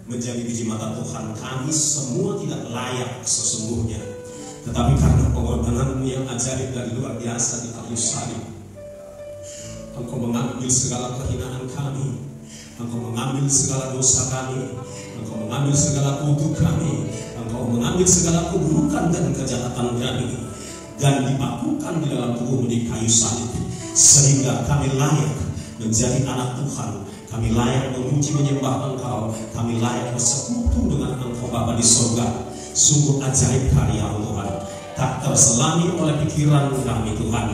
menjadi biji mata Tuhan. Kami semua tidak layak sesungguhnya, tetapi karena pengorbanan-Mu yang ajaib dan luar biasa di kayu salib, Engkau mengambil segala kehinaan kami, Engkau mengambil segala dosa kami, Engkau mengambil segala kutuk kami, Engkau mengambil segala keburukan dan kejahatan kami, dan dipakukan di dalam tubuh-Mu di kayu salib, sehingga kami layak menjadi anak Tuhan. Kami layak memuji menyembah Engkau, kami layak bersekutu dengan Engkau Bapa di surga. Sungguh ajaib karya Tuhan, tak terselami oleh pikiran kami Tuhan.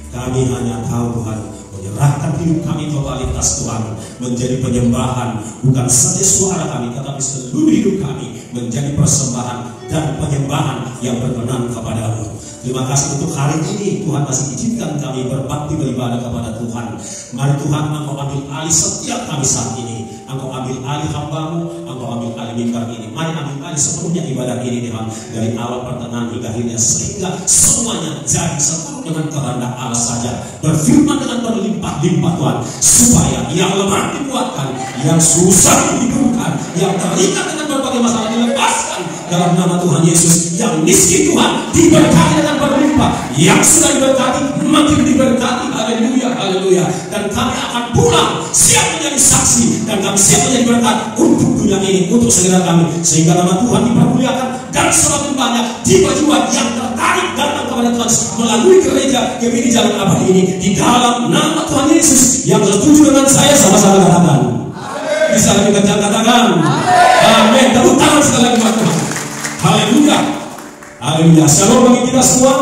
Kami hanya tahu Tuhan, menyerahkan hidup kami totalitas Tuhan menjadi penyembahan, bukan saja suara kami, tetapi seluruh hidup kami menjadi persembahan dan penyembahan yang berkenan kepada-Mu. Terima kasih untuk hari ini Tuhan masih izinkan kami berbakti beribadah kepada Tuhan. Mari Tuhan, Engkau ambil alih setiap kami saat ini. Engkau ambil alih hamba-Mu, Engkau ambil alih mimbar ini. Mari ambil alih sepenuhnya ibadah ini Tuhan, dari awal pertengahan hingga akhirnya, sehingga semuanya jadi satu dengan kehendak Allah saja. Berfirman dengan berlimpah-limpah Tuhan, supaya yang lemah dikuatkan, yang susah dihidupkan, yang terikat dengan berbagai masalah dilepaskan dalam nama Tuhan Yesus. Yang miskin Tuhan diberkati dengan berlimpah, yang sudah diberkati makin diberkati. Haleluya, haleluya. Dan kami akan pulang siap menjadi saksi, dan kami siap menjadi berkat untuk dunia ini, untuk segera kami, sehingga nama Tuhan dipermuliakan, dan semakin banyak jiwa-jiwa yang tertarik datang kepada Tuhan melalui gereja GBI Jalan Abadi ini, di dalam nama Tuhan Yesus. Yang setuju dengan saya sama-sama katakan amin. Bisa lebih kencang katakan amin. Tepuk tangan sekali lagi buat Tuhan. Haleluya, haleluya. Shalom bagi kita semua.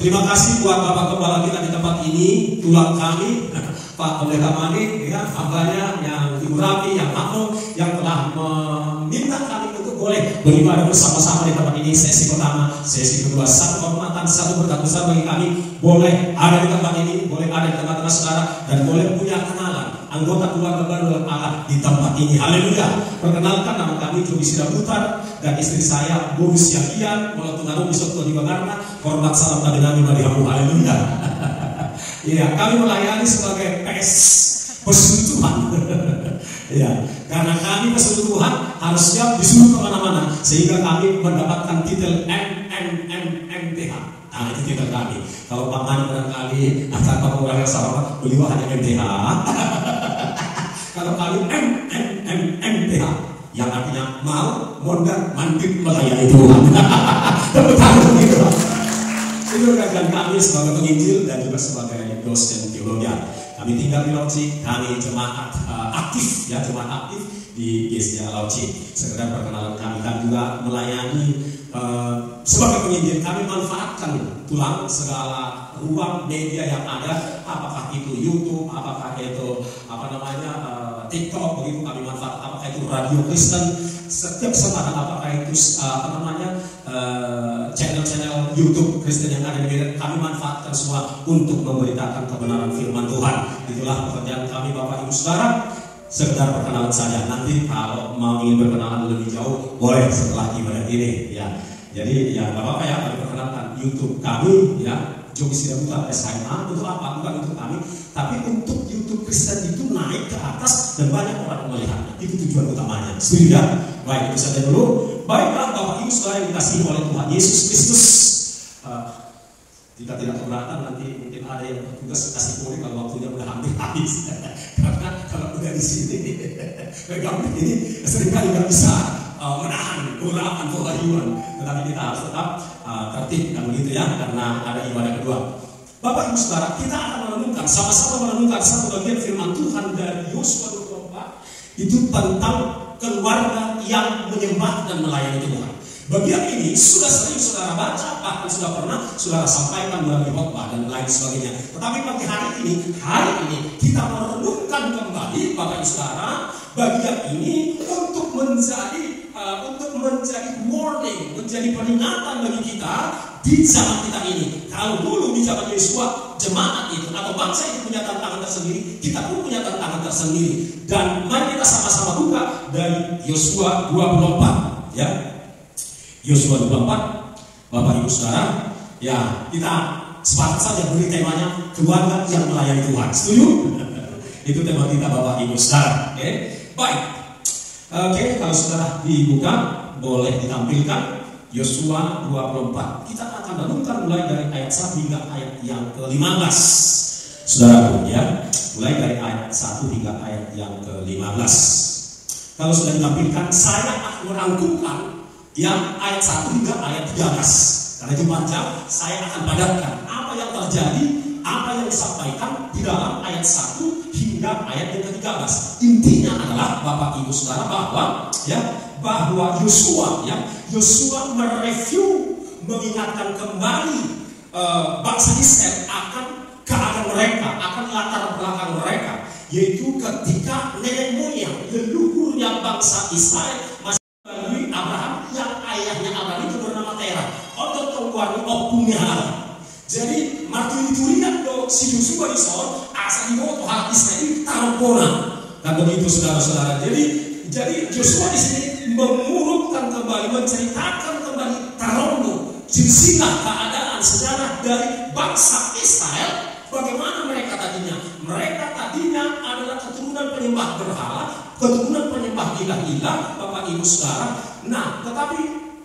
Terima kasih buat Bapak Gembala kita di tempat ini, tulang kami, Pak Pendeta Manik, ya, hambanya yang Ibu Rapi, yang Makno, yang telah meminta kami untuk boleh beribadah bersama-sama di tempat ini. Sesi pertama, sesi kedua, satu kehormatan, satu berkat besar bagi kami, boleh ada di tempat ini, boleh ada di tengah-tengah saudara, dan boleh punya kenalan anggota keluarga baru Allah di tempat ini. Haleluya. Perkenalkan, nama kami Jogi Sidaputar dan istri saya Boris Yakian, Melatungarum di Soto di Bagarna. Hormat salam tadi Nabi Madihamu. Haleluya. Iya, kami melayani sebagai PS pesuruh Tuhan. Ya, karena kami pesuruh Tuhan harus siap disuruh kemana-mana, sehingga kami mendapatkan titel MMMTH. Nah, itu titel kami. Kalau Pak Mani barangkali tanpa mengurangi sahabat, beliau hanya MTH. Kalau kami MMMTH, yang artinya mau, mondar, mandir, melayani Tuhan. Betul begitu. Itu kajian kami sebagai penginjil dan juga sebagai dosen teologi. Kami tinggal di Lauci, kami jemaat aktif, ya, jemaat aktif di GSJ Lauci. Sekedar perkenalan kami, dan juga melayani sebagai penginjil. Kami manfaatkan tulang segala ruang media yang ada, apakah itu YouTube, apakah itu TikTok, begitu kami manfaat, apakah itu radio Kristen, setiap kesempatan, apakah itu channel-channel YouTube Kristen yang ada di media, kami manfaatkan semua untuk memberitakan kebenaran firman Tuhan. Itulah pekerjaan kami Bapak Ibu Saudara. Sekedar perkenalan saja. Nanti kalau mau ingin berkenalan lebih jauh, boleh setelah ibadah ini, ya. Jadi ya Bapak ya, kami perkenalkan YouTube kami, ya, Jogi Sidaputar SMA. Untuk apa? Bukan untuk kami, tapi untuk YouTube Kristen itu naik ke atas dan banyak orang melihatnya. Itu tujuan utamanya. Setuju ya? Baik, itu saja dulu. Baiklah Bapak Ibu Saudara yang dikasihi oleh Tuhan Yesus Kristus. Jika tidak keberatan, nanti mungkin ada yang bertugas kasih pulih kalau waktunya udah hampir habis. Karena kalau udah di sini, pegang ini seringkali nggak bisa menahan urapan kewajiban. Tetapi kita harus tetap tertib dan begitu ya, karena ada ibadah kedua. Bapak Ibu Saudara, kita akan merenungkan, sama-sama merenungkan satu bagian firman Tuhan dari Yosua 24 itu tentang keluarga yang menyembah dan melayani Tuhan. Bagian ini sudah sering saudara baca, bahkan sudah pernah saudara sampaikan melalui khotbah dan lain sebagainya. Tetapi pagi hari ini kita merenungkan kembali Bapak Ibu Saudara, bagian ini untuk menjadi warning, menjadi peringatan bagi kita di zaman kita ini. Kalau dulu di zaman Yosua, jemaat itu atau bangsa itu punya tantangan tersendiri, kita pun punya tantangan tersendiri. Dan mari kita sama-sama buka dari Yosua 24, ya. Yosua 24, Bapak Ibu Saudara, ya, kita sepakat saja beri temanya keluarga yang melayani Tuhan. Setuju? Itu tema kita Bapak Ibu Saudara. Oke, baik. Oke, kalau sudah dibuka, boleh ditampilkan Yosua 24. Kita akan renungkan mulai dari ayat 1 hingga ayat yang ke-15. Saudaraku ya, mulai dari ayat 1 hingga ayat yang ke-15. Kalau sudah ditampilkan, saya akan merangkumkan yang ayat 1 hingga ayat 13. Karena itu panjang, saya akan padatkan apa yang terjadi, apa yang disampaikan di dalam ayat 1 hingga ayat yang ke-13. Intinya adalah Bapak Ibu Saudara bahwa Yosua mereview, mengingatkan kembali bangsa Israel akan keadaan mereka, akan latar belakang mereka, yaitu ketika nenek moyang leluhurnya bangsa Israel masih melalui Abraham, yang ayahnya Abraham itu bernama Terah. Untuk tungguan opungnya. Jadi martir ditulikan do si Yosua ison asal dimoto hal Israel tampona. Dan begitu saudara-saudara. Jadi Yosua di sini mengurutkan kembali, menceritakan kembali tarono silsilah keadaan sejarah dari bangsa Israel. Bagaimana mereka tadinya? Mereka tadinya adalah keturunan penyembah berhala, keturunan penyembah ilah-ilah, Bapak Ibu Saudara. Nah, tetapi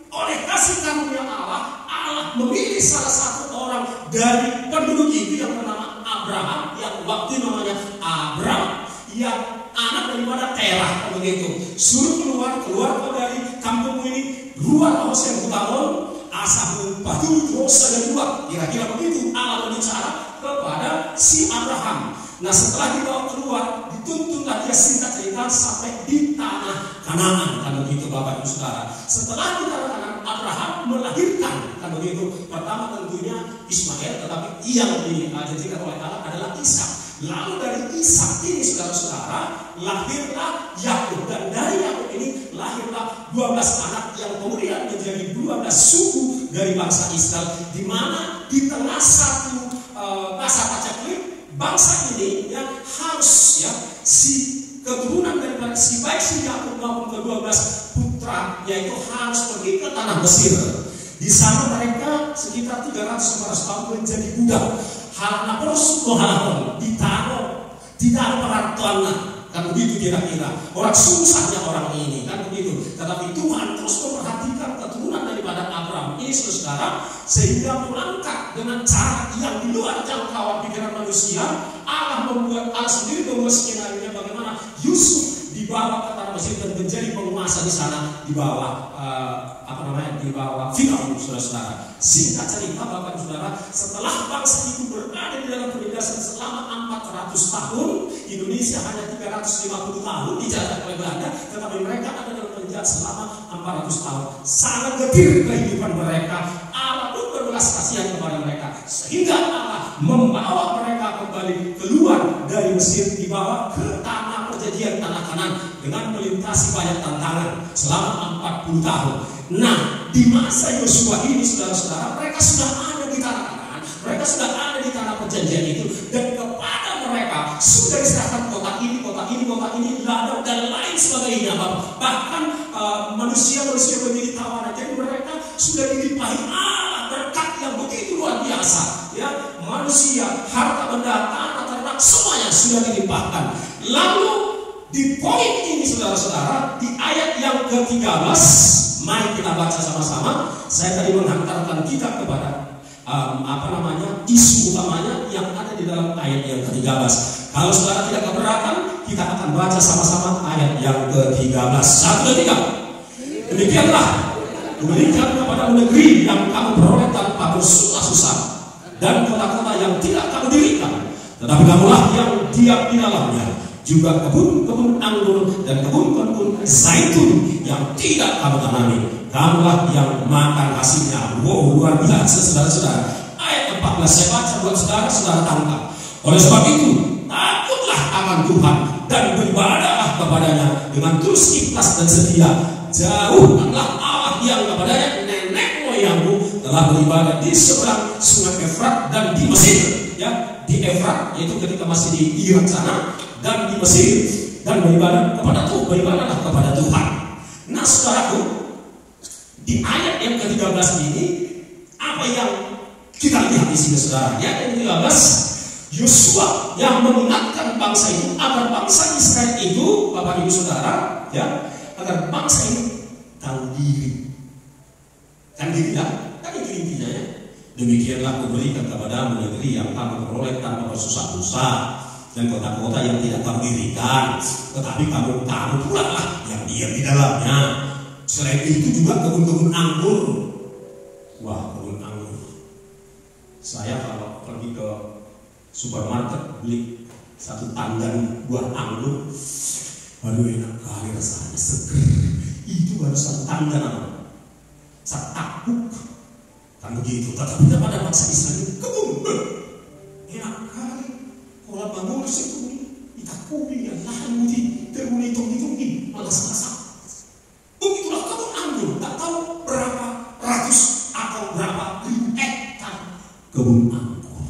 oleh kasih karunia Allah, Allah memilih salah satu orang dari penduduk itu yang bernama Abraham, yang waktu namanya Abram, yang anak daripada Terah, begitu. Suruh keluar dari kampung ini, luar Hosea Butamon, asal batu dosa dan luar. Kira-kira begitu Allah berbicara kepada si Abraham. Nah, setelah dibawa keluar, dituntutlah dia singkat cerita sampai di tanah Kanaan, kan begitu Bapak Ibu Saudara. Setelah di tanah Kanaan, Abraham melahirkan, kan begitu. Pertama tentunya Ismail, tetapi yang dijanjikan oleh Allah adalah Ishak. Lalu dari Ishak ini saudara-saudara lahirlah Yakub, dan dari Yakub ini lahirlah 12 anak yang kemudian menjadi 12 suku dari bangsa Israel, di mana di tengah satu masa pacaklik bangsa ini yang harus si keturunan dari si baik si Yakub maupun ke-12 putra yaitu harus pergi ke tanah Mesir. Di sana mereka sekitar 300-400 tahun menjadi budak. Halana prosuko halakon ditaruh perantauan, kan begitu kira-kira. Orang susahnya orang ini, kan begitu. Tetapi Tuhan terus memperhatikan keturunan daripada Abraham ini saudara, sehingga melangkah dengan cara yang di luar jangkauan pikiran manusia. Allah sendiri membuat skenario bagaimana Yusuf dibawa ke tanah Mesir dan menjadi penguasa di sana di bawah di bawah Firaun, saudara-saudara. Singkat cerita Bapak Ibu Saudara, setelah bangsa itu berada di dalam penindasan selama 400 tahun, Indonesia hanya 350 tahun dijajah oleh Belanda, tetapi mereka ada dalam penjara selama 400 tahun. Sangat getir kehidupan mereka. Allah pun berbelas kasihan kepada mereka, sehingga Allah membawa mereka kembali keluar dari Mesir, dibawa ke tanah perjanjian, tanah Kanaan, dengan melintasi banyak tantangan selama 40 tahun. Nah, di masa Yosua ini saudara-saudara, mereka sudah ada di tanah Kanaan, mereka sudah ada di tanah perjanjian itu, dan kepada mereka sudah diserahkan kota ini, ladang dan lain sebagainya. Bahkan manusia-manusia menjadi tawanan. Jadi mereka sudah dilimpahi Allah berkat yang begitu luar biasa. Ya, manusia, harta benda, tanah, ternak, semuanya sudah dilimpahkan. Lalu di poin ini saudara-saudara, di ayat yang ke-13, mari kita baca sama-sama. Saya tadi menghantarkan kita kepada isu utamanya yang ada di dalam ayat yang ke-13. Kalau saudara tidak keberatan, kita akan baca sama-sama ayat yang ke-13. 1, 2, 3. Demikianlah diberikan kepada negeri yang kamu peroleh tanpa bersusah-susah, dan kota-kota yang tidak kamu dirikan, tetapi kamulah yang diam di dalamnya, juga kebun-kebun anggur dan kebun-kebun zaitun yang tidak kamu tanami, kamulah yang makan hasilnya. Wow, luar biasa saudara-saudara. Ayat 14 saya baca buat saudara-saudara tangkap. Oleh sebab itu, takutlah akan Tuhan dan beribadahlah kepadanya dengan terus ikhlas dan setia. Jauhkanlah Allah yang kepadanya nenek moyangmu telah beribadah di seberang sungai Efrat dan di Mesir. Ya, di Efrat yaitu ketika masih di Irak sana, dan di Mesir, dan beribadahlah kepada Tuhan. Nah, saudaraku, di ayat yang ke-13 ini apa yang kita lihat di sini saudara? Yang ke-13, Yosua yang mengingatkan bangsa itu agar bangsa Israel itu, Bapak Ibu Saudara, ya, agar bangsa ini tahu diri. Kan gitu ya? Kan itu intinya ya. Demikianlah kuberikan kepadamu negeri yang kamu peroleh tanpa bersusah-susah, dan kota-kota yang tidak kamu dirikan, tetapi kamu tahu pula lah yang diam di dalamnya. Selain itu juga kebun-kebun anggur. Wah, kebun anggur. Saya kalau pergi ke supermarket beli satu tandan buah anggur, aduh enak kali rasanya, seger. Itu baru satu tandan apa? Satu takuk. Kan begitu, tetapi pada bangsa Israel kebun, enak kali. Kalau bangun sekebun, itakumi yang lahan muti, terhitung malas-malasan. Begitulah kebun anggur, tak tahu berapa ratus atau berapa ribu hektar kebun anggur.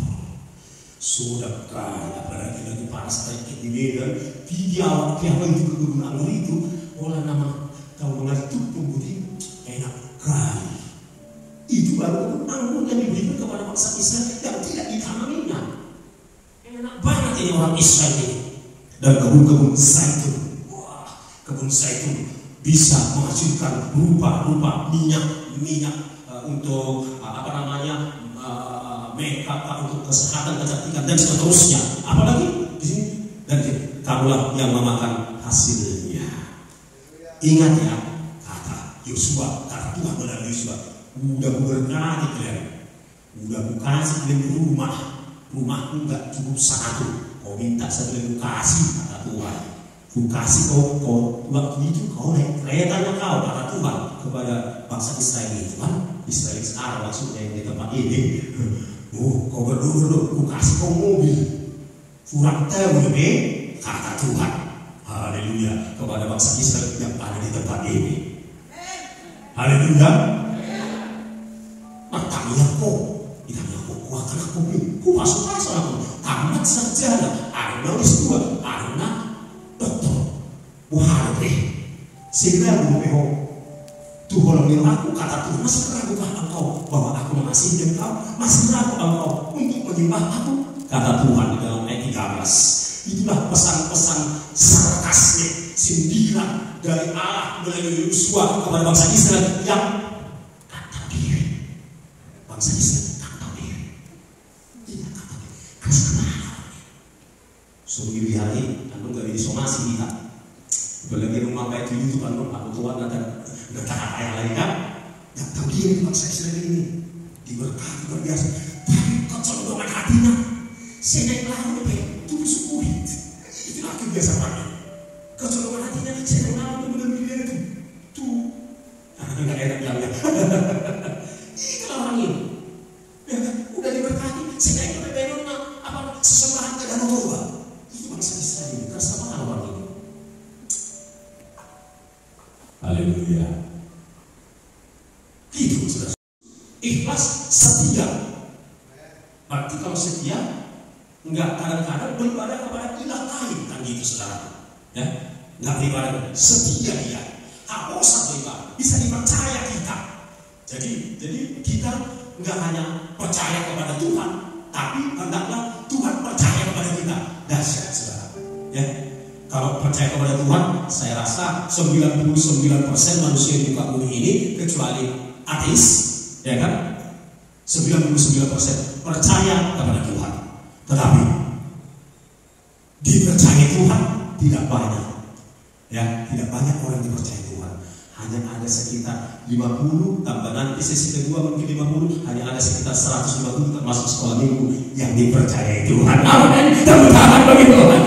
Sudah kaya, apalagi lagi panas kayak di Medan, piawak itu kebun anggur itu, olah nama tahu mengerti pembudi, enak kali. Itu baru anggur yang diberikan kepada bangsa Israel yang tidak ditanaminya. Enak banget ini orang Israel ini. Dan kebun-kebun zaitun. Wah, kebun zaitun bisa menghasilkan rupa-rupa minyak untuk makeup, untuk kesehatan, kecantikan dan seterusnya. Apalagi di sini, dan kamulah yang memakan hasilnya. Ingat ya, kata Yosua, kata Tuhan melalui Yosua. Udah berkati kalian, udah kasih kalian rumahku nggak cukup satu, kau minta saya kasih, kata Tuhan. Ku kasih kau waktu itu kau naik keretanya kau, kata Tuhan kepada bangsa Israel itu kan, Israel sekarang maksudnya yang di tempat ini. Kau berdua, ku kasih kau mobil, kurang tahu lebih, kata Tuhan. Haleluya kepada bangsa Israel yang ada di tempat ini. Haleluya. Ditanya kok akan aku ku masuk aku tamat sarjana, anak S2, anak doktor, buhari, sehingga aku Tuhan bilang aku, kata Tuhan, masih ragukah engkau bahwa aku mengasihi engkau? Masih ragu engkau untuk menyembah aku? Kata Tuhan di dalam ayat 13. Itulah pesan-pesan sarkasme, sindiran dari Allah melalui Yosua kepada bangsa Israel yang bangsa Israel tak tahu diri. Tidak tak tahu diri. Kasih kemana? Sebelum hari, anu gak disomasi kita. Apalagi rumah kayak itu kan, aku tuan ada kata yang lain kan. Tak tahu diri bangsa Israel ini. Diberkati luar biasa. Tapi kecondongan hatinya, senang lalu itu sukuit. Itu lagi biasa banget. Kecondongan hatinya, senang lalu benar-benar itu. Tuh, nggak enak bilangnya. Itulah orang ini. Ya kan? Udah diberkati, sehingga itu bebenona sesembahan ke danau Toba. Itu bangsa Israel ini, kesamaan orang ini. Haleluya. Itu sudah. Ikhlas, setia. Berarti kalau setia, enggak kadang-kadang beribadah kepada ilah lain, kan gitu saudara. Ya, enggak beribadah, setia dia. Tak usah beribadah, bisa dipercaya kita. Jadi kita enggak hanya percaya kepada Tuhan, tapi hendaklah Tuhan percaya kepada kita. Dahsyat saudara. Ya, kalau percaya kepada Tuhan, saya rasa 99% manusia di muka bumi ini kecuali ateis, ya kan? 99% percaya kepada Tuhan. Tetapi dipercaya Tuhan tidak banyak. Ya, tidak banyak orang dipercaya Tuhan. Hanya ada sekitar 50, tambah nanti sesi kedua mungkin 50, hanya ada sekitar 150 termasuk sekolah minggu yang dipercayai Tuhan. Amin. Tepuk tangan bagi Tuhan.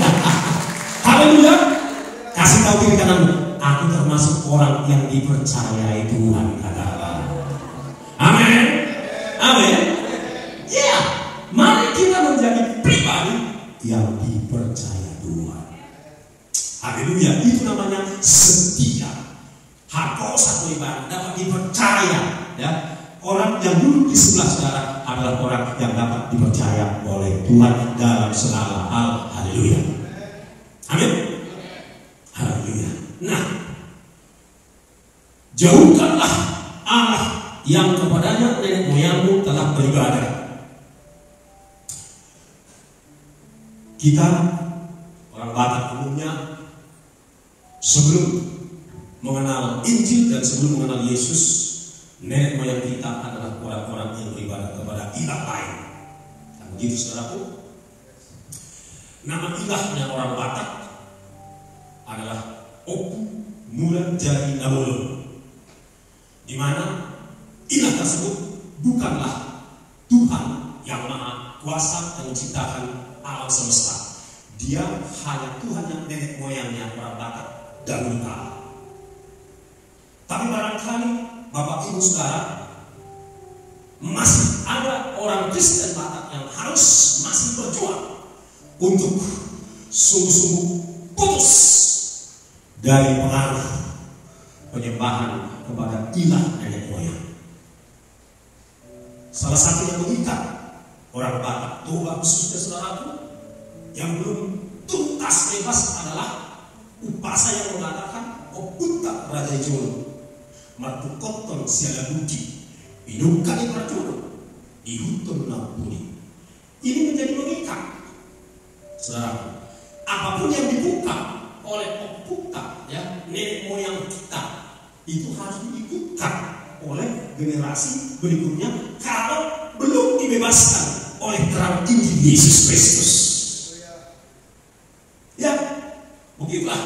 Haleluya. Kasih tahu diri kananmu, aku termasuk orang yang dipercayai Tuhan, kata Allah. Amin. Amin. Ya, mari kita menjadi pribadi yang dipercaya Tuhan. Haleluya. Itu namanya setia. Hakau satu ibadah dapat dipercaya, ya. Orang yang duduk di sebelah saudara adalah orang yang dapat dipercaya oleh Tuhan dalam segala hal. Haleluya. Amin. Haleluya. Nah, jauhkanlah Allah yang kepadanya nenek moyangmu telah beribadah. Kita orang Batak umumnya sebelum mengenal Injil dan sebelum mengenal Yesus, nenek moyang kita adalah orang-orang yang beribadah kepada ilah lain. Dan begitu saudaraku, nama ilahnya orang Batak adalah Oku Mulan Jari Nabolo, di mana ilah tersebut bukanlah Tuhan yang maha kuasa yang menciptakan alam semesta. Dia hanya Tuhan yang nenek moyangnya orang Batak dahulu kala. Tapi barangkali Bapak Ibu Saudara, masih ada orang Kristen Batak yang harus masih berjuang untuk sungguh-sungguh putus dari pengaruh penyembahan kepada ilah nenek moyang. Salah satu yang mengikat orang Batak Toba khususnya saudaraku yang belum tuntas bebas adalah upasa yang mengatakan Opunta Raja Jolo Martu Koton Siala Budi Pinungkani Marjono Ihutun Nampuni. Ini menjadi mengikat saudaraku. Apapun yang dibuka oleh Opunta, ya, nenek moyang kita, itu harus diikutkan oleh generasi berikutnya kalau belum dibebaskan oleh terang Injil Yesus Kristus. Ya, begitulah.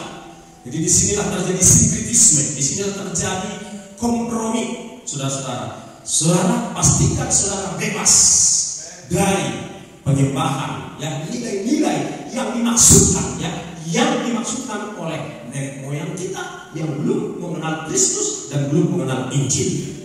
Jadi disinilah terjadi sinkretisme, disinilah terjadi kompromi, saudara-saudara. Saudara pastikan saudara bebas dari penyembahan yang nilai-nilai yang dimaksudkan, ya, yang dimaksudkan oleh nenek moyang kita yang belum mengenal Kristus dan belum mengenal Injil.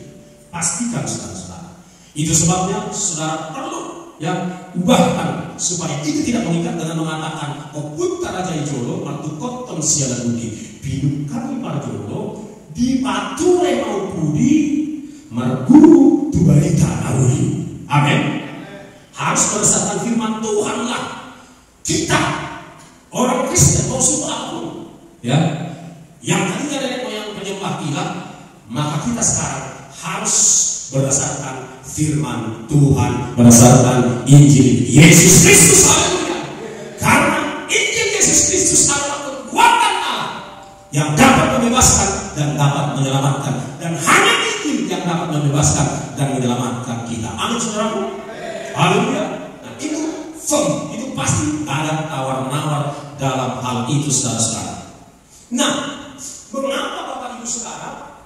Pastikan saudara-saudara. Itu sebabnya saudara perlu yang ubahkan supaya itu tidak mengikat dengan mengatakan Opunta Raja Jolo Martu Koton Siala Budi Pinungkani Marjono di Pature Mau Budi Marguru Tubarita Nauri. Amin. Harus berdasarkan firman Tuhan lah kita orang Kristen mau apapun, ya, yang tadinya nenek moyang penyembah ilah, maka kita sekarang harus berdasarkan firman Tuhan, berdasarkan Injil Yesus Kristus. Haleluya. Karena Injil Yesus Kristus adalah kekuatan Allah yang dapat membebaskan dan dapat menyelamatkan, dan hanya Injil yang dapat membebaskan dan menyelamatkan kita. Amin saudaraku. Haleluya. Nah, itu firm, itu pasti ada tawar-menawar dalam hal itu saudara-saudara. Nah, mengapa Bapak Ibu Saudara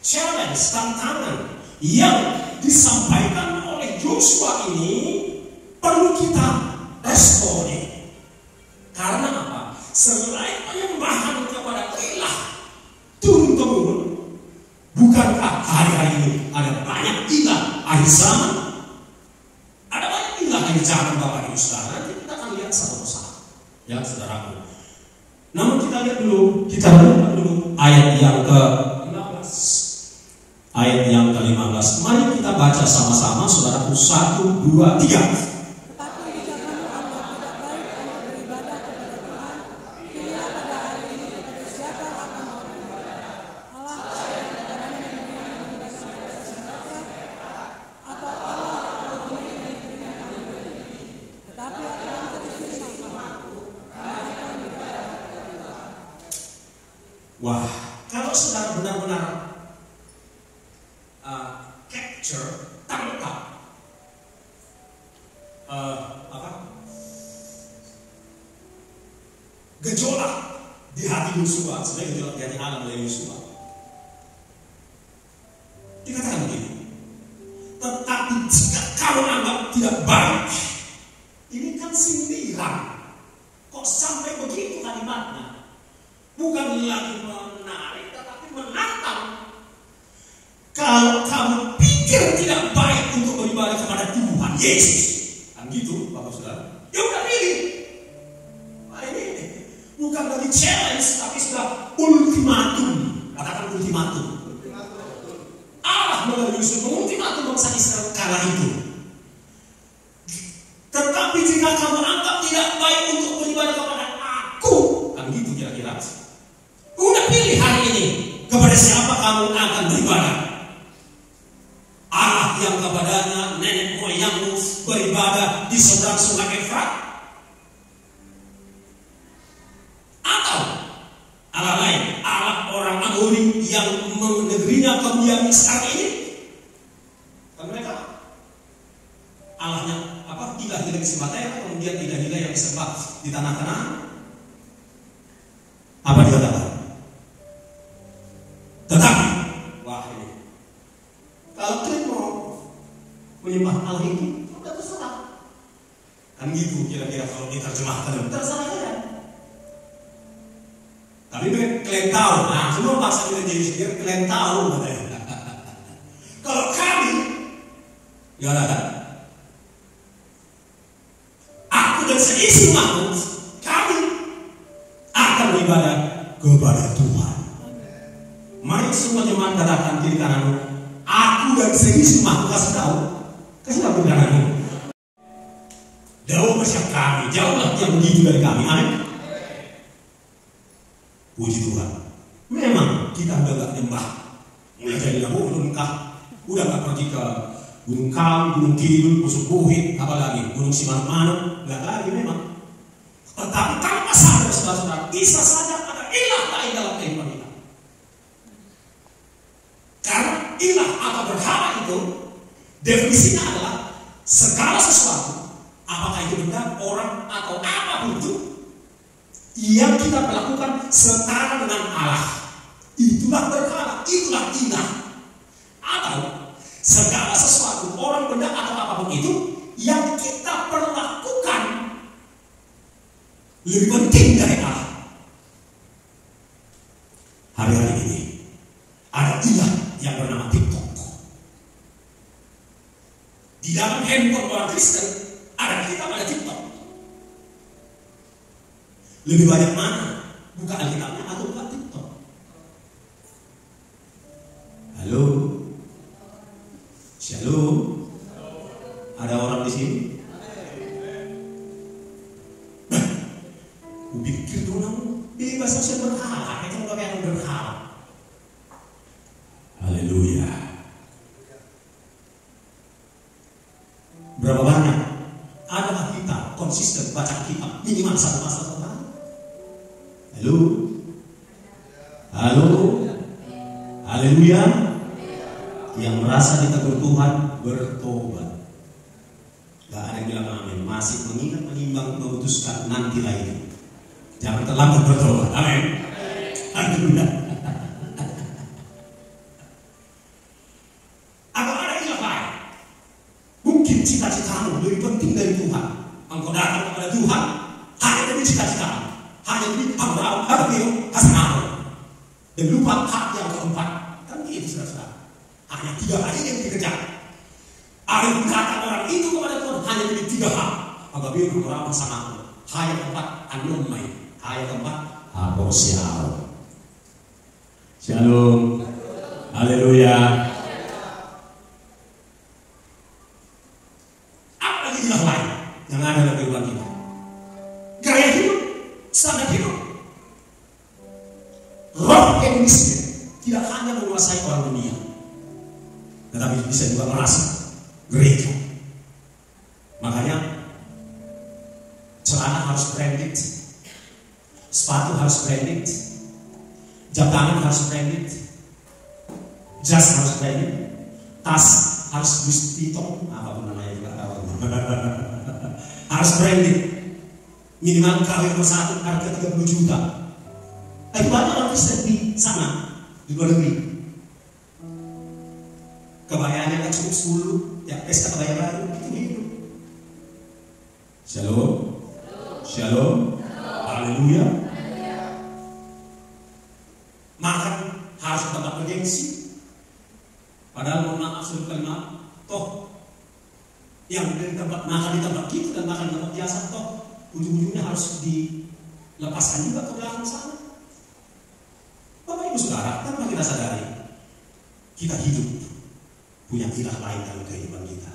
challenge, tantangan yang disampaikan oleh Joshua ini perlu kita responi? Karena apa? Selain penyembahan kepada ilah turun-temurun, bukankah hari-hari ini ada banyak ilah akhir zaman? Ada banyak ilah akhir zaman Bapak Ibu Saudara. Nanti kita akan lihat satu persatu, ya saudaraku. Namun kita lihat dulu, kita lihat dulu ayat yang ke-15. Ayat yang ke-15. Mari kita baca sama-sama saudaraku. 1, 2, 3. Wah, kalau saudara benar-benar capture, tangkap gejolak di hati Yosua, sebenarnya gejolak di hati Allah oleh Yosua. Dikatakan begini, tetapi jika kamu anggap tidak baik, ini kan sindiran. Kok sampai begitu kalimatnya? Bukan lagi menarik, tetapi menantang. Kalau kamu pikir tidak baik untuk beribadah kepada Tuhan Yesus, kan gitu, Bapak Saudara. Ya udah pilih. Nah, ini bukan lagi challenge, tapi sudah ultimatum. Katakan ultimatum. Allah melalui Yusuf mengultimatum bangsa Israel kala itu. Tetapi jika kamu anggap tidak baik untuk beribadah kepada Aku, kan gitu kira-kira. Udah pilih hari ini kepada siapa kamu akan beribadah. Allah yang kepadanya nenek moyangmu beribadah di seberang sungai Efrat, atau Allah lain, Allah orang Amori, menghina kaum Yahudi sekarang ini? Kan mereka Allahnya ilah-ilah disembah Terah, kemudian ilah-ilah yang disembah di tanah Kanaan. Apa dikatakan? Tetapi, wah ini, kalau kalian mau menyembah Allah itu, udah terserah. Kan gitu kira-kira kalau diterjemahkan, terserah kalian. Tapi kalian tahu, nah semua bahasa kita jadi sendiri, kalian tahu katanya. Kalau kami, gimana kan? Aku dan seisi makhluk, kami akan beribadah kepada Tuhan. Mari semua jemaat katakan kiri kananmu, aku dan seisi makhluk, kasih tahu kiri kananmu. Jauh bersiap kami, jauhlah yang begitu dari kami. Amin. Puji Tuhan. Memang kita udah gak nyembah. Mulai dari dahulu udah gak pergi ke Gunung Kawi, Gunung Kidul, Pusuk Buhit, apalagi Gunung Simanuk-Manuk, gak lagi memang. Tetapi tanpa sadar saudara-saudara, bisa saja ada ilah lain dalam kehidupan kita. Karena ilah atau berhala itu definisinya adalah segala sesuatu, apakah itu benda, orang atau apapun itu, yang kita melakukan setara dengan Allah. Itulah berhala, itulah ilah. Atau segala sesuatu, orang, benda atau apapun itu yang kita perlakukan lebih penting dari Allah. Hari-hari ini ada ilah yang bernama TikTok. Di dalam handphone orang Kristen ada kita pada TikTok. Lebih banyak mana? Buka Alkitabnya atau buka TikTok? Halo? Shalom? Ada orang di sini? Aku pikir dong, bebas saya berhala. Itu nggak kayak berhala. Haleluya. Berapa banyak? Adakah kita konsisten baca kitab minimal satu pasal? Halo? Halo? Haleluya. Yang merasa ditegur Tuhan bertobat. Gak ada yang bilang amin. Masih mengingat, menimbang, memutuskan nanti lagi. Jangan terlambat bertobat. Amin. Haleluya. Atau ada ilah lain? Mungkin cita-citamu lebih penting dari Tuhan. Engkau datang kepada Tuhan hanya demi cita-citamu, hanya demi Abraham, Hasan, dan lupa hak yang keempat. Kan gitu saudara. Hanya 3 hal yang dikejar. Ada yang kata orang itu kepada Tuhan hanya demi 3 hal. Apabila orang bersama hal yang keempat, anomai. Hal yang keempat, shalom. Shalom. Haleluya. Apa lagi ilah lain yang ada dalam kehidupan kita? Gaya hidup, standar hidup. Roh hedonisme tidak hanya menguasai orang dunia, tetapi bisa juga merasa gereja. Makanya celana harus branded, sepatu harus branded, jam tangan harus branded, jas harus branded, tas harus Louis Vuitton, apapun namanya juga harus branded. Minimal KW nomor 1 harga 30 juta. Tapi banyak orang Kristen di sana, di luar negeri. Kebayaannya kan cukup 10, ya pesta kebaya baru, itu hidup. Shalom. Shalom. Haleluya. Makan harus tetap bergengsi. Padahal mohon maaf sebelum kalimat, toh yang dari tempat makan di tempat kita dan makan di tempat biasa, toh ujung-ujungnya harus dilepaskan juga ke belakang sana. Bapak Ibu Saudara, tanpa kita sadari, kita hidup punya ilah lain dalam kehidupan kita.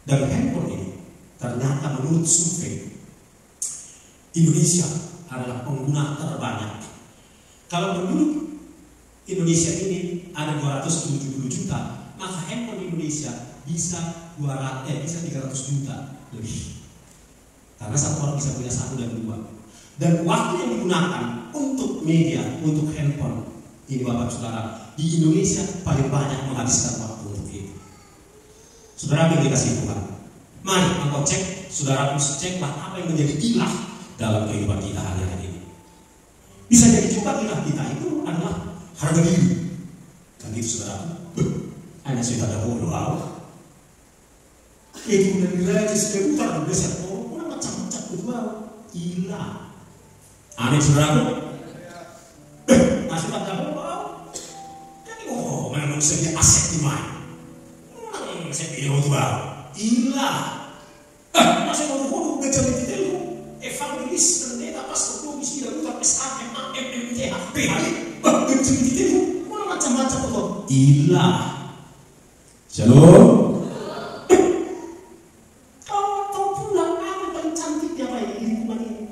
Dan handphone ini ternyata menurut survei, Indonesia adalah pengguna terbanyak. Kalau penduduk Indonesia ini ada 270 juta, maka handphone Indonesia bisa 300 juta lebih. Karena satu orang bisa punya 1 dan 2. Dan waktu yang digunakan untuk media, untuk handphone. Ini Bapak Saudara, di Indonesia paling banyak menghabiskan waktu untuk itu. Saudara yang dikasih Tuhan, mari engkau cek, saudara ceklah apa yang menjadi ilah dalam kehidupan kita hari-hari ini. Bisa jadi juga ilah kita itu adalah harga diri. Kan itu saudara, hanya sudah ada bodoh awal. Itu dan nilai sudah putar di besar, orang macam-macam itu ilah. Amin saudara. Masih tak tahu apa? Kan memang sedia aset di mana? Saya pilih waktu baru. Ilah. Masih mau bodoh gajah di itu. Evangelis pendeta pastor komisi dan utar SAM MMTH PHI. Gajah di itu. Mana macam-macam itu. Ilah. Shalom. Kau pulang apa paling cantik ya Pak di lingkungan ini?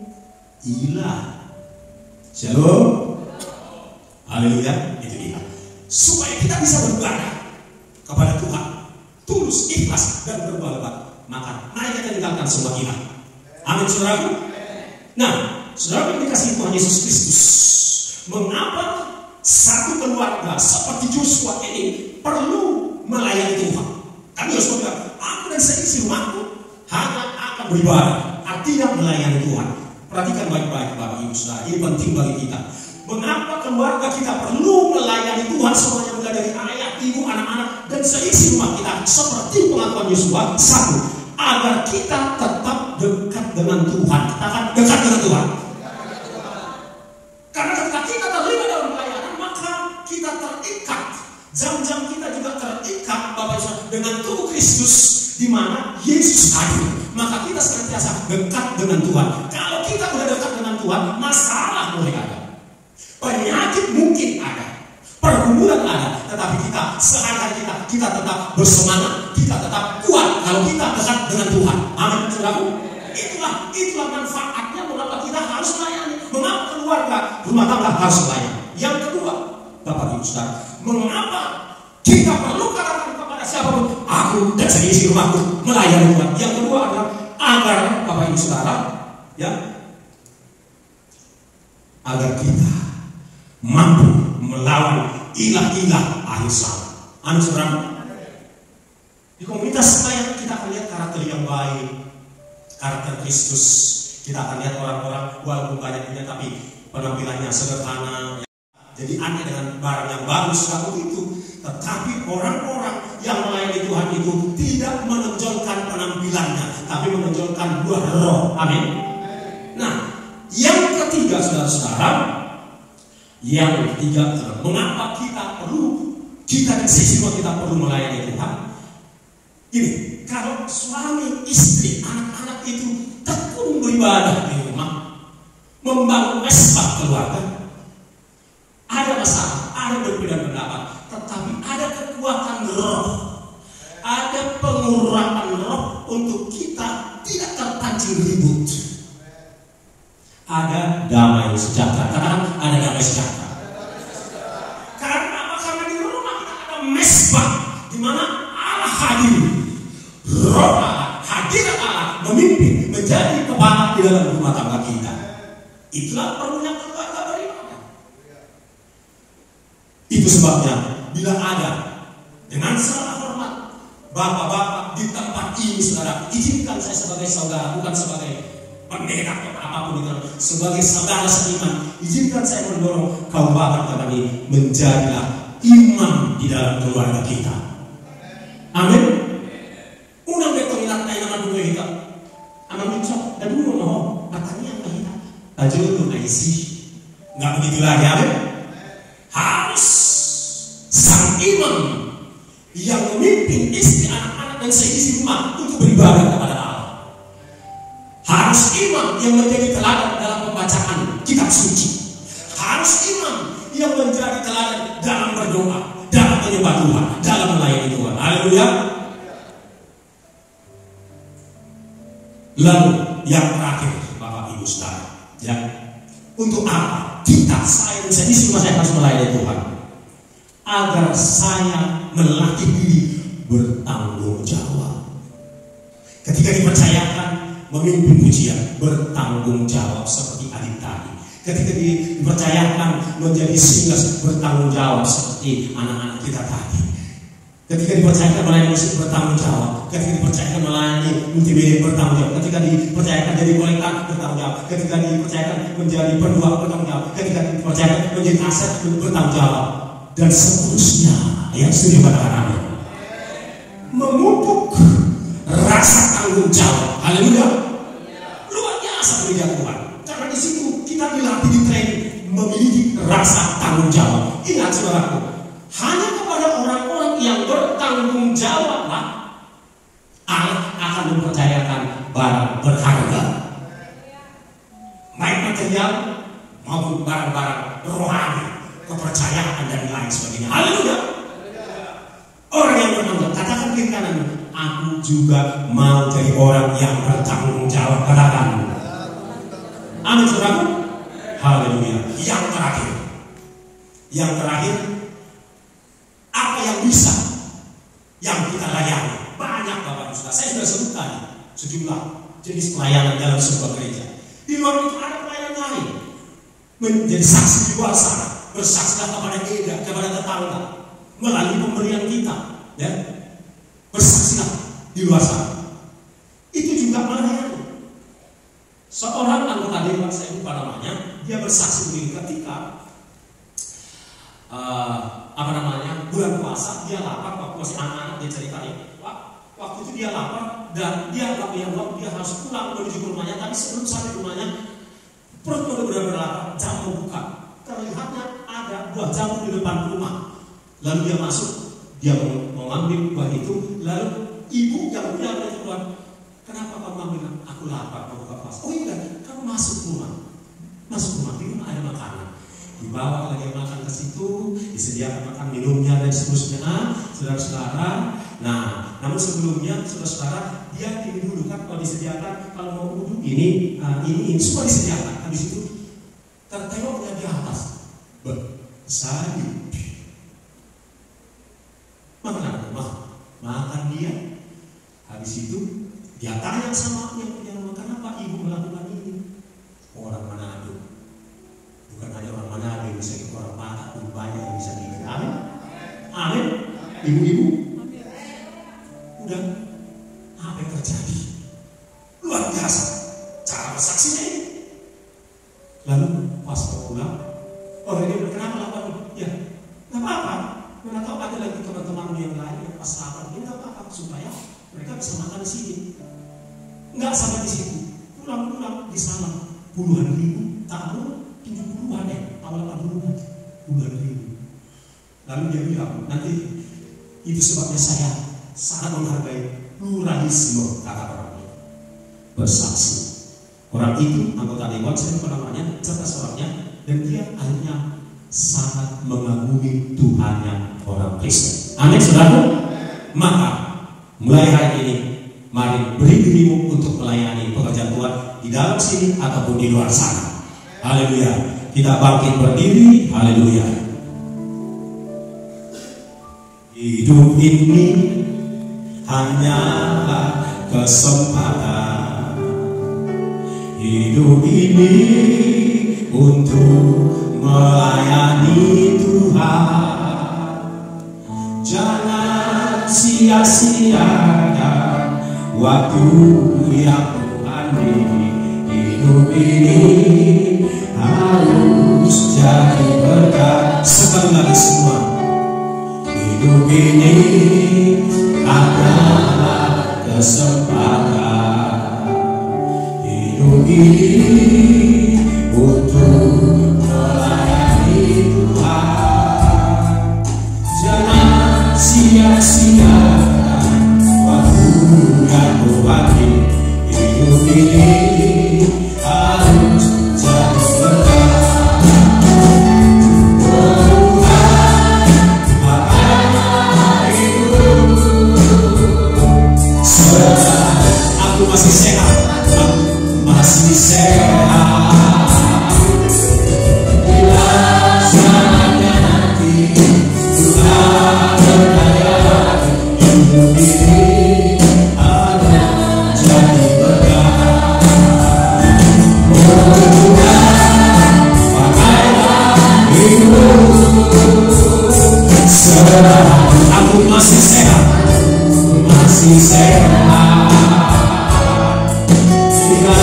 Ilah. Shalom. Haleluya. Itu dia. Supaya kita bisa beribadah kepada Tuhan tulus, ikhlas, dan berbuat, maka mari kita tinggalkan semua ilah. Amin saudaraku. Nah, saudara yang dikasihi Tuhan Yesus Kristus, mengapa satu keluarga seperti Joshua ini perlu melayani Tuhan? Kami Joshua bilang, aku dan seisi rumahku hanya akan beribadah, artinya melayani Tuhan. Perhatikan baik-baik Bapak Ibu Saudara, ini penting bagi kita. Mengapa keluarga kita perlu melayani Tuhan, semuanya mulai dari ayah, ibu, anak-anak, dan seisi rumah kita seperti pengakuan Yosua. Satu, agar kita tetap dekat dengan Tuhan. Katakan dekat dengan Tuhan. Karena ketika kita terlibat dalam pelayanan, maka kita terikat. Jam-jam kita juga terikat Bapak Ibu dengan tubuh Kristus, di mana Yesus hadir. Maka kita senantiasa dekat dengan Tuhan. Kalau kita sudah dekat dengan Tuhan, masalah mulai ada. Penyakit mungkin ada, pergumulan ada, tetapi kita sehari-hari kita tetap bersemangat, kita tetap kuat kalau kita dekat dengan Tuhan. Amin, saudaraku. Itulah manfaatnya mengapa kita harus melayani, mengapa keluarga rumah tangga harus melayani. Yang kedua, Bapak Ibu Saudara, mengapa kita perlu katakan kepada siapapun, aku dan seisi rumahku melayani Tuhan. Yang kedua adalah agar Bapak Ibu Saudara, ya, agar kita mampu melawan ilah-ilah akhir zaman. Amin saudara. Di komunitas lain kita akan lihat karakter yang baik, karakter Kristus. Kita akan lihat orang-orang walaupun banyak punya tapi penampilannya sederhana. Jadi aneh dengan barang yang bagus kamu itu. Tetapi orang-orang yang melayani Tuhan itu tidak menonjolkan penampilannya, tapi menonjolkan buah roh. Amin. Nah, yang ketiga saudara-saudara, yang ketiga, mengapa kita dan sisi kita perlu melayani Tuhan? Ini, kalau suami, istri, anak-anak itu tekun beribadah di rumah, membangun mesbah keluarga, ada masalah, ada berbeda pendapat, tetapi ada kekuatan roh, ada pengurapan roh untuk kita tidak terpancing ribut. Ada damai sejahtera. Katakan ada damai sejahtera. Karena apa? Karena di rumah kita ada mesbah di mana Allah hadir. Roh Allah, hadirat Allah memimpin menjadi kepala di dalam rumah tangga kita. Itulah perlunya keluarga beribadah. Itu sebabnya bila ada dengan segala hormat bapak-bapak di tempat ini saudara, izinkan saya sebagai saudara, bukan sebagai pendeta atau apapun itu, sebagai saudara seiman, izinkan saya mendorong kaum bapak kami menjadilah imam di dalam keluarga kita. Amin. Unang betong tayo naman buhay kita. Anong minsan, nadulo mo, katanya ang mahina. Tajulo ay si. Nggak begitu lagi, amin. Harus sang imam yang memimpin istri, anak-anak dan seisi rumah untuk beribadah kepada Allah. Harus imam yang menjadi teladan dalam pembacaan kitab suci. Harus imam yang menjadi teladan dalam berdoa, dalam menyembah Tuhan, dalam melayani Tuhan. Haleluya. Lalu yang terakhir, Bapak Ibu Saudara, ya, untuk apa kita, saya dan saya semua saya harus melayani Tuhan? Agar saya melatih diri bertanggung jawab. Ketika dipercayakan memimpin pujian, bertanggung jawab seperti adik tadi. ketika dipercayakan menjadi singles bertanggung jawab seperti anak-anak kita tadi. Ketika dipercayakan melayani musik bertanggung jawab, ketika dipercayakan melayani multimedia bertanggung jawab, ketika dipercayakan jadi kolektor bertanggung jawab, ketika dipercayakan menjadi pendua bertanggung jawab, ketika dipercayakan menjadi aset bertanggung jawab, dan seterusnya. Yang setuju katakan amin. Memupuk rasa tanggung jawab. Haleluya. Luar biasa gereja Tuhan. Karena di situ kita dilatih, di training memiliki rasa tanggung jawab. Ingat saudaraku, hanya kepada orang-orang yang bertanggung jawablah Allah akan mempercayakan barang berharga, baik material maupun barang-barang rohani, kepercayaan dan lain sebagainya. Haleluya. Orang yang bertanggung jawab, katakan kiri kanan, aku juga mau jadi orang yang bertanggung jawab. Katakan amin saudaraku. Haleluya. Yang terakhir, apa yang bisa yang kita layani? Banyak Bapak Ibu Saudara. Saya sudah sebut tadi sejumlah jenis pelayanan dalam sebuah gereja. Di luar itu ada pelayanan lain, menjadi saksi di luar sana, bersaksilah kepada gereja, kepada tetangga, melalui pemberian kita, ya, bersaksilah di luar sana. Itu juga melayani. Seorang anggota dewan, saya lupa namanya, dia bersaksi begini, ketika bulan puasa, dia lapar, waktu masih anak-anak, dia ceritain, waktu itu dia lapar dan dia nggak punya uang, dia harus pulang menuju ke rumahnya, tapi sebelum sampai rumahnya perut benar-benar lapar, jamu buka, terlihatnya ada buah jamu di depan rumah. Lalu dia masuk, dia mengambil buah itu, lalu ibu yang punya itu keluar, kenapa kamu ambil? Aku lapar, mau buka puasa. Oh iya, kamu masuk rumah, di rumah ada makanan. Dibawa lagi makan ke situ, disediakan makan minumnya dan seterusnya, saudara-saudara. Nah, namun sebelumnya saudara-saudara, dia ini dulu kan kalau disediakan, kalau mau wudhu ini semua disediakan. Habis itu tertengoknya di atas, sayur. Makan dia. Habis itu dia tanya sama yang punya rumah, kenapa ibu melakukan ini? Orang Manado. Bukan hanya orang Manado yang bisa ikut orang Batak, pun banyak yang bisa ikut. Amin. Amin. Ibu-ibu. Udah. Apa yang terjadi? Luar biasa cara bersaksinya ini. Lalu pas pulang, orang ini kenapa lakukan? Ya, nggak apa-apa. Mana tahu ada lagi teman-teman yang lain yang pas lapar, ini nggak apa-apa supaya mereka bisa makan di sini. Nggak sampai di situ, pulang-pulang di sana puluhan ribu, tahun 70-an ya, awal 80-an, puluhan ribu. Lalu dia bilang, nanti itu sebabnya saya sangat menghargai pluralisme, kata orang itu. Bersaksi. Orang itu anggota dewan, saya lupa namanya, cerdas orangnya, dan dia akhirnya sangat mengagumi Tuhannya orang Kristen. Amin saudara. Maka mulai hari ini mari beri dirimu untuk melayani pekerjaan Tuhan di dalam sini ataupun di luar sana. Haleluya. Kita bangkit berdiri. Haleluya. Hidup ini hanyalah kesempatan. Hidup ini untuk melayani Tuhan. Jangan sia-siakan waktu yang Tuhan beri. Hidup ini harus jadi berkat. Sekali lagi semua. Hidup ini adalah kesempatan. Hidup ini untuk melayani Tuhan. Jangan sia-siakan waktu yang Tuhan beri. Hidup ini harus jadi berkat. Tuhan adalah hidup. masih sehat. Jika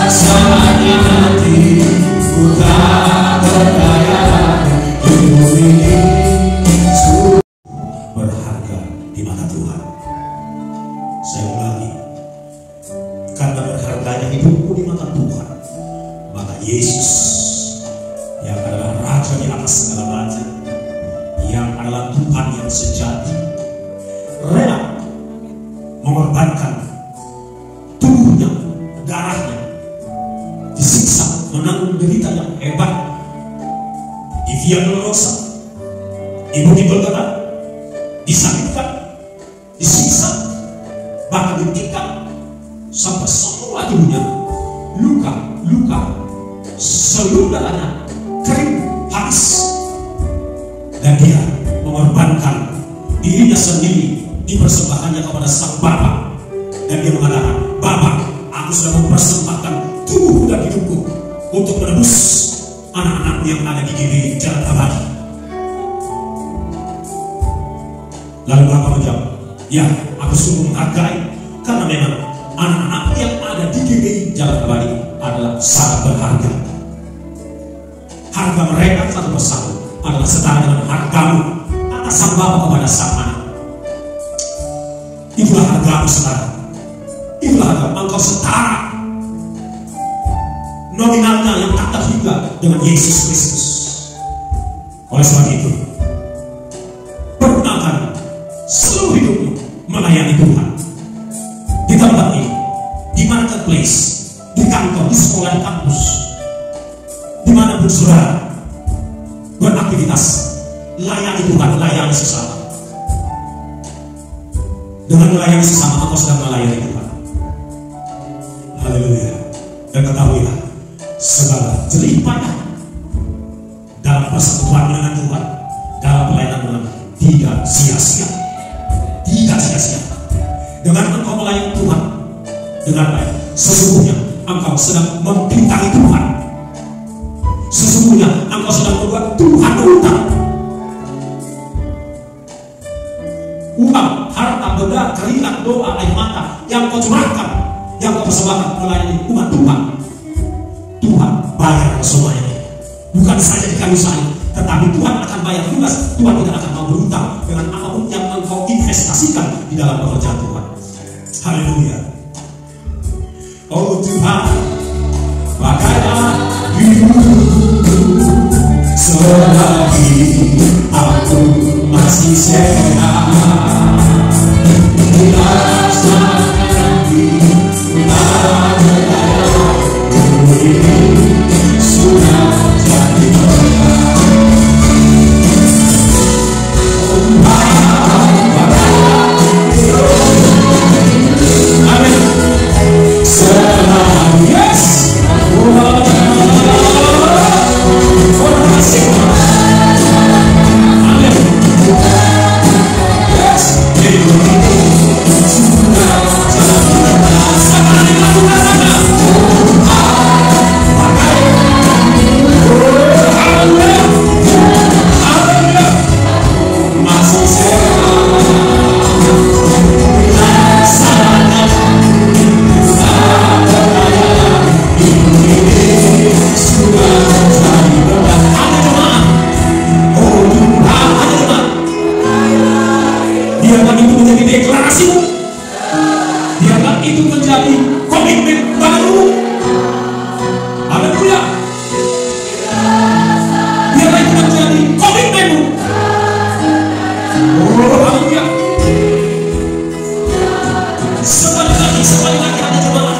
saatnya nanti ku tak berdaya, hidup ini berharga di mata Tuhan. Saya ulangi, karena berharganya hidupku di mata Tuhan, maka Yesus yang adalah Raja di atas segala raja, yang adalah Tuhan yang sejati, rela mengorbankan tubuhnya, darahnya, disiksa, menanggung derita yang hebat di Via Dolorosa, di Bukit Golgota, disalibkan, disiksa, bahkan ditikam sampai semua tubuhnya luka, seluruh darahnya kering, habis, dan dia mengorbankan dirinya sendiri, dipersembahkannya kepada Sang Bapa, dan dia mengatakan, Bapa, aku sudah mempersembahkan tubuhku dan hidupku untuk menebus anak-anakku yang ada di GBI Jalan Abadi. Lalu Bapa menjawab, ya, aku sungguh menghargai, karena memang anak-anakku yang ada di GBI Jalan Abadi adalah sangat berharga. Harga mereka satu persatu adalah setara dengan hargamu atas Sang Bapa kepada Sang Anak. Itulah hargamu, saudara. Itulah harga engkau setara nominalnya yang tak terhingga dengan Yesus Kristus. Oleh sebab itu, pergunakan seluruh hidupmu melayani Tuhan. Di tempat ini, di marketplace, di kantor, di sekolah, di kampus, dimanapun saudara beraktivitas, layani Tuhan, layani sesama. Dengan melayani sesama, engkau sedang melayani Tuhan. Haleluya. Dan ketahuilah, segala jerih payah dalam persekutuan dengan Tuhan, dalam pelayanan Tuhan, tidak sia-sia. Tidak sia-sia. Dengan engkau melayani Tuhan dengan baik, sesungguhnya engkau sedang membintangi Tuhan. Sesungguhnya engkau sedang membuat Tuhan berhutang. Uang, harta, benda, keringat, doa, air mata yang kau curahkan, yang kau persembahkan melayani umat Tuhan, Tuhan bayar semuanya. Bukan saja di kayu salib, tetapi Tuhan akan bayar lunas. Tuhan tidak akan mau berhutang dengan apapun yang engkau investasikan di dalam pekerjaan Tuhan. Haleluya. Oh Tuhan, pakailah hidupku selagi aku masih sehat. Bila nanti tak berdaya, hidup ini sudah jadi berkah. Oh Tuhan, pakailah hidupku. Amin. Selagi yes. Biarlah itu menjadi deklarasimu. Biarlah itu menjadi komitmen baru. Haleluya. Biarlah itu menjadi komitmenmu. Oh, haleluya. Sekali lagi ada jemaat.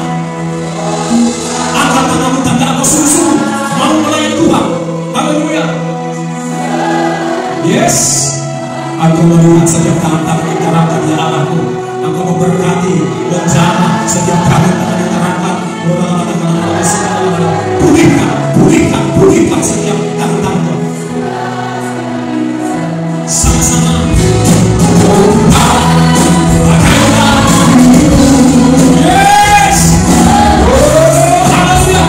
Angkat tanganmu tanda atau sungguh-sungguh mau melayani Tuhan. Haleluya. Yes. Aku melihat setiap tangan-tangan yang terangkat di Allahku. Aku memberkati menjamah setiap tangan-tangan yang terangkat. Pulihkan setiap tangan-tangan. Sama-sama. Yes. Haleluya.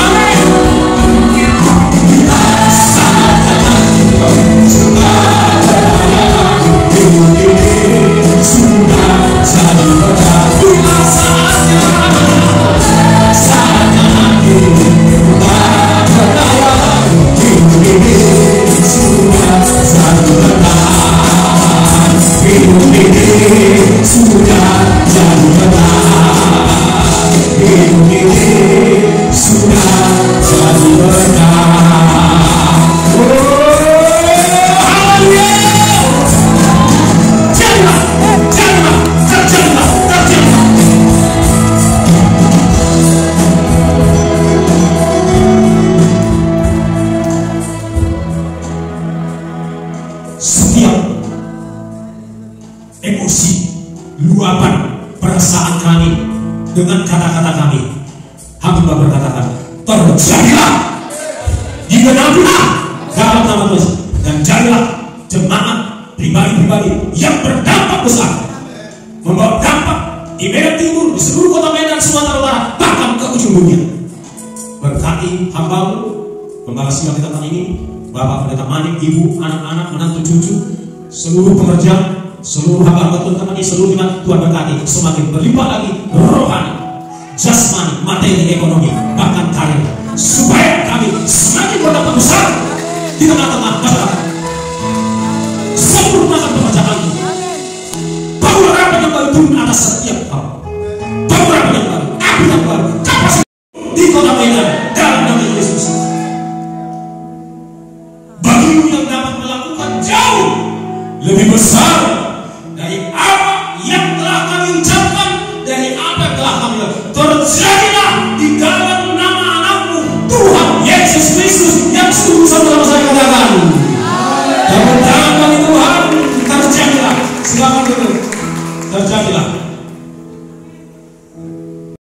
Amin. Sudah Hidup ini sudah jadi berkah. Hidup ini sudah jadi berkah. Haleluya. Jadilah, jadilah, terjadilah, terjadilah. Setiap emosi, luapan perasaan kami dengan kata-kata kami, hamba berkatakan, terjadilah, digenapilah dalam nama Tuhan, dan jadilah jemaat pribadi-pribadi yang berdampak besar, membawa dampak di Medan Timur, di seluruh kota Medan, Sumatera Utara, bahkan ke ujung dunia. Berkati hambamu, pembala siang kita ini, Bapak Pendeta Manik, Ibu, anak-anak, menantu, cucu, seluruh pekerja, seluruh hamba Tuhan kami, seluruh iman Tuhan berkati semakin berlimpah lagi rohani, jasmani, materi, ekonomi, bahkan karir, supaya kami semakin berdampak besar di tengah-tengah masyarakat. Sempurnakan pekerjaanmu, bangun apa yang baru turun atas setiap hal, bangun apa yang baru, api yang baru, kapasitas di kota Medan dalam nama Yesus. Bagimu yang dapat melakukan jauh lebih besar dari apa yang telah kami ucapkan, dari apa yang telah kami lakukan, terjadilah di dalam nama anakmu Tuhan Yesus Kristus yang sungguh sama saya katakan. Dalam nama Tuhan terjadilah. Silakan dulu, terjadilah.